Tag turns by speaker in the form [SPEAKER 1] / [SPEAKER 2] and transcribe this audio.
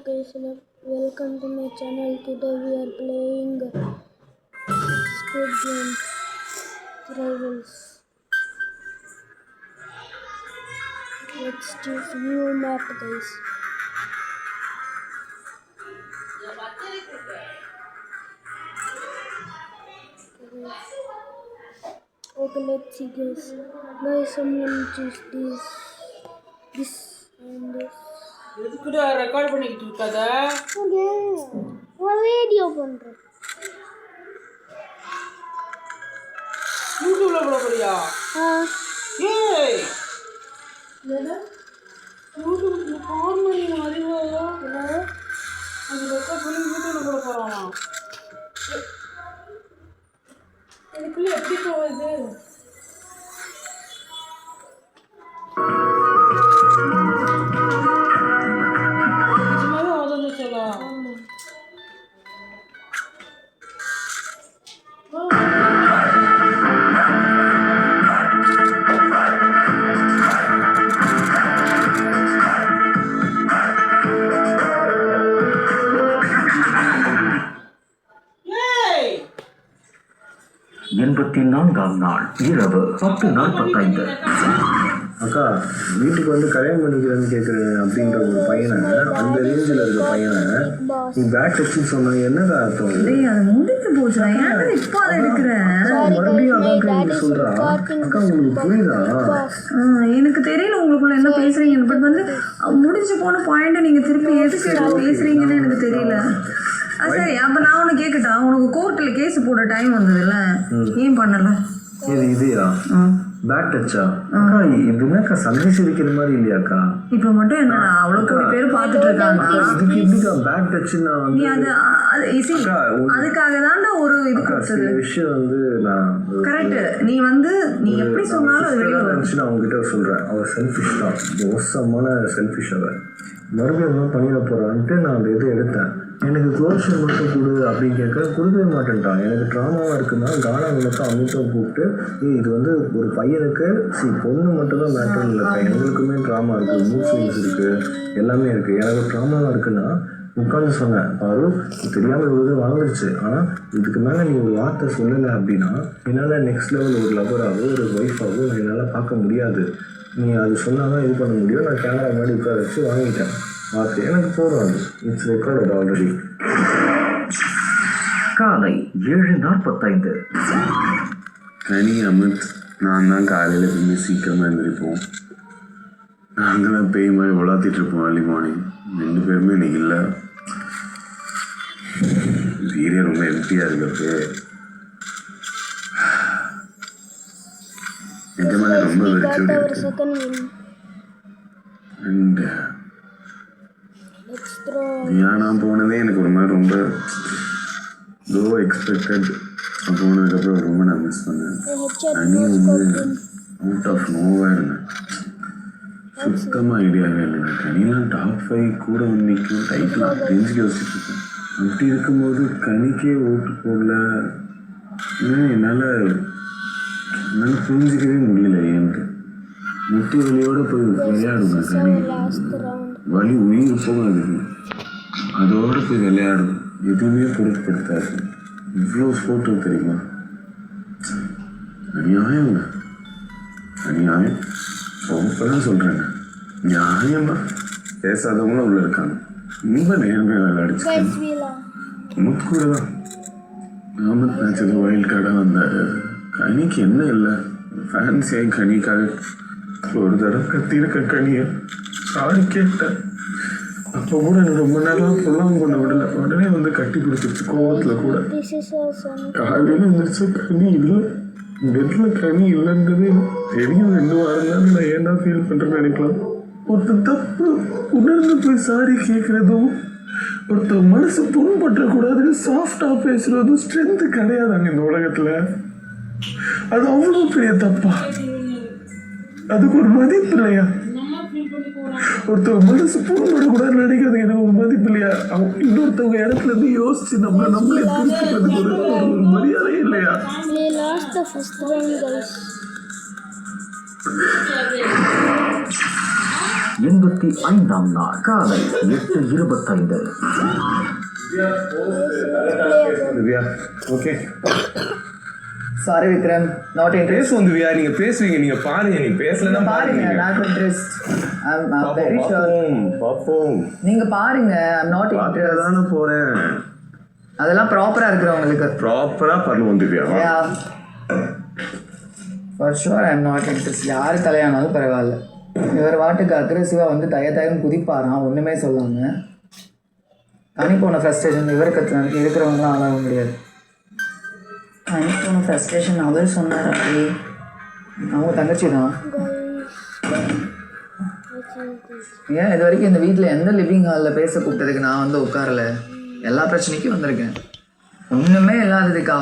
[SPEAKER 1] guys, welcome to my channel. Today we are playing Squid Game Rivals. Let's choose new map, guys. Okay, let's see, guys. Guys, someone choose this and this.
[SPEAKER 2] எதுக்குடா record பண்ணிக்கிட்டு இருக்காத?
[SPEAKER 1] ஒரு video பண்றேன்.
[SPEAKER 2] யூடியூப்ல போட போறியா? ஏய் என்னடா யூடியூப்ல கால் பண்ணி அறிவா என்ன அது ரெக்கார்ட் பண்ணி யூடியூப்ல போட போறானா? எனக்குள்ள எப்படி போகுது?
[SPEAKER 3] நான்காம் நாள் இரவு 10:45.
[SPEAKER 4] அக்கா வீட்டுக்கு வந்து கல்யாணம் பண்ணிக்கிறேன்னு கேட்குறேன் அப்படின்ற ஒரு பையனை, அந்த ரேஞ்சில் இருக்க பையனை நீ பேட் வச்சுன்னு சொன்னா என்னடா அர்த்தம்?
[SPEAKER 5] அது முடிஞ்சு போச்சு. ஏன்னா இப்போ அதை எடுக்கிறேன்
[SPEAKER 4] மறுபடியும் அதான் சொல்றா. அக்கா உங்களுக்கு புரியுதா?
[SPEAKER 5] எனக்கு தெரியல உங்களுக்குள்ள என்ன பேசுறீங்க. பட் வந்து முடிஞ்சு போன பாயிண்ட்டை நீங்க திருப்பி எதுக்கு பேசுறீங்கன்னு எனக்கு தெரியல. சரி, அப்ப நான் உனக்கு கேட்கட்டா, உனக்கு கோர்ட்ல கேஸ் போட டைம் வந்ததுல்ல, ஏன் பண்ணல?
[SPEAKER 4] இதுயா பேட் டச்சா? அக்கா இது என்னக்கா சந்தை சிரிக்கிற மாதிரி இல்லையாக்கா?
[SPEAKER 5] இப்ப மட்டும் என்னடா அவ்வளவு கோடி பேர் பாத்துட்டு இருக்காங்க.
[SPEAKER 4] இதுக்கு எப்படிக்கா பேட் டச்சுன்னா
[SPEAKER 5] நீ அதுக்காக தான் ஒரு இது கொடுத்தது
[SPEAKER 4] விஷயம் வந்து நான்
[SPEAKER 5] கரெக்ட். நீ எப்படி சொன்னாலும் அது வெளியே
[SPEAKER 4] வந்துச்சு. நான் உங்ககிட்ட சொல்றேன், அவள் செல்ஃபிஷ் தான், மோசமான செல்ஃபிஷ். அவள் மறுபடியும் பண்ணிட போறான்ட்டு நான் அந்த இதை எடுத்தேன். எனக்கு க்ளோஷர் மட்டும் கொடு அப்படின்னு கேட்க கொடுக்கவே மாட்டேன்ட்டான். எனக்கு ட்ராமாவாக இருக்குன்னா கானா மட்டும் அமிர்தம் கூப்பிட்டு இது வந்து ஒரு பையனுக்கு பொண்ணு மட்டும்தான் மேட்டர் இல்லைக்கா, எங்களுக்குமே ட்ராமா இருக்குது, மூட் ஸ்விங்ஸ் இருக்குது, எல்லாமே இருக்குது. எனக்கு ட்ராமாவாக இருக்குன்னா உட்காந்து சொன்னேன், பாரு தெரியாமல் இவ்வளோ வாழ்ந்துருச்சு, ஆனால் இதுக்கு மேலே நீ ஒரு வார்த்தை சொல்லலை அப்படின்னா என்னால் நெக்ஸ்ட் லெவல் ஒரு லவராகவோ ஒரு ஒய்ஃபாகவோ என்னால் பார்க்க முடியாது. நீ அது சொன்னால் தான் இது பண்ண முடியும். நான் கேமரா முன்னாடி உட்கார வச்சு வாங்கிட்டேன் வார்த்தை. எனக்கு போதும், அது இட்ஸ் ரெக்கார்ட் ஆல்ரெடி.
[SPEAKER 3] காலை 7:45.
[SPEAKER 6] கனி அமித் நான் தான் காலையில் கொஞ்சம் சீக்கிரமாக எழுந்திரிப்போம். நாங்கள் தான் பேய் மாதிரி உலாத்திட்டு இருப்போம் ஏர்லி மார்னிங். 2 பேருமே இன்னைக்கு இல்லை. ஏரியா ரொம்ப எம்டியாக இருக்கு. நிஜமாக ரொம்ப வெறிச்சோடி இருக்கு. அண்ட் தியானா போனதே எனக்கு ஒரு மாதிரி ரொம்ப லோ எக்ஸ்பெக்டட். போனதுக்கப்புறம் ரொம்ப நான் மிஸ் பண்ணேன். அனி வந்து அவுட் ஆஃப் நோவாக இருந்தேன், சுத்தமாக ஐடியாவே இல்லைங்க. கனிலாம் டாப் 5 கூட வந்து நிற்கும் டைட்டில் ரேஞ்சுக்கு யோசிச்சுட்டு இருக்கேன். அப்படி இருக்கும்போது கனிக்கே ஓட்டு போடல. என்னால் புரிஞ்சிக்கவே முடியல. ஏன்ட்டு முட்டி வலியோடு போய் விளையாடுங்க. கனி வலி உயிர் போகாது, அதோடு போய் விளையாடும், எதுவுமே பொருட்படுத்தாது. இவ்வளோ ஸ்போர்ட் தெரியுமா? அநியாயங்க, அநியாயம். இப்போதான் சொல்கிறேங்க, நியாயமாக பேசாதவங்களும் உள்ள இருக்காங்க. ரொம்ப நேர்மையாக விளையாடிச்சு. முத்கூட தான் ஆமத் மேட்சில் வைல்ட் கார்டாக வந்தார். கனிக்கு என்ன இல்லை, ஃபேன்ஸியாக கனிக்காக ஒரு தடவை கத்திருக்க கனியை சாரி கேட்டேன். அப்போ கூட எனக்கு ரொம்ப நேரம் பொல்லாம் கொண்டு விடலை. உடனே வந்து கட்டி பிடிச்சிருச்சு கோவத்தில் கூட. காலையில் வந்துருச்சு கனி இல்லை, பெட்டில் கனி இல்லைன்றது தெரியும். 2 வாரம் தான் நான் ஏன் தான் ஃபீல் பண்ணுறேன்னு நினைக்கலாம். ஒருத்தர் தப்பு உணர்ந்து போய் சாரி கேட்குறதும், ஒருத்தர் மனசு புண்பற்றக்கூடாதுன்னு சாஃப்டாக பேசுகிறதும் ஸ்ட்ரென்த்து கிடையாதாங்க இந்த உலகத்தில். அது அவ்வளோ பெரிய தப்பா? அதுக்கு ஒரு மதிப்பு இல்லையா? ஒருத்தவங்க மனசு புண்படக்கூடாதுன்னு நினைக்கிறது எனக்கு ஒரு மதிப்பு இல்லையா? இன்னொருத்தவங்க இடத்துல இருந்து யோசிச்சு நம்மளே புரிஞ்சுக்கிறதுக்கு ஒரு மரியாதை இல்லையா?
[SPEAKER 3] 85ஆம் நாள் காலை 8:25.
[SPEAKER 6] Divya okay
[SPEAKER 2] sorry Vikram, not interest.
[SPEAKER 6] பேசுவோம் திவ்யா, நீங்க பேசுவீங்க, நீங்க பாருங்க, நீங்க பேசலன்னா
[SPEAKER 2] பாருங்க, not interest. I'm very sure.
[SPEAKER 6] பாப்போம்
[SPEAKER 2] நீங்க பாருங்க, I'm not interested.
[SPEAKER 6] தானே போறேன்.
[SPEAKER 2] அதெல்லாம் ப்ராப்பரா இருக்கிறவங்களுக்கு.
[SPEAKER 6] ப்ராப்பரா பண்ணுவோம் Divya.
[SPEAKER 2] Yeah. For sure I'm not interested. யாரு தலையானாலும் பரவாயில்ல. இவர் வாட்டுக்கு அக்ரெசிவாக வந்து தயத்தயம் குதிப்பாராம், ஒன்றுமே சொல்லாம. தனி போன ஃப்ரஸ்ட்ரேஷன் இவருக்கு இருக்கிறவங்களாம் ஆளாக முடியாது. தனி போன ஃப்ரஸ்ட்ரேஷன் அவர் சொன்னார். அப்படி அவங்க தங்கச்சி தான். ஏன் இது வரைக்கும் இந்த வீட்டில் எந்த லிவிங் ஹாலில் பேச கூப்பிட்டதுக்கு நான் வந்து உட்காரல? எல்லா பிரச்சனைக்கும் வந்திருக்கேன். ஒன்றுமே இல்லாததுக்கு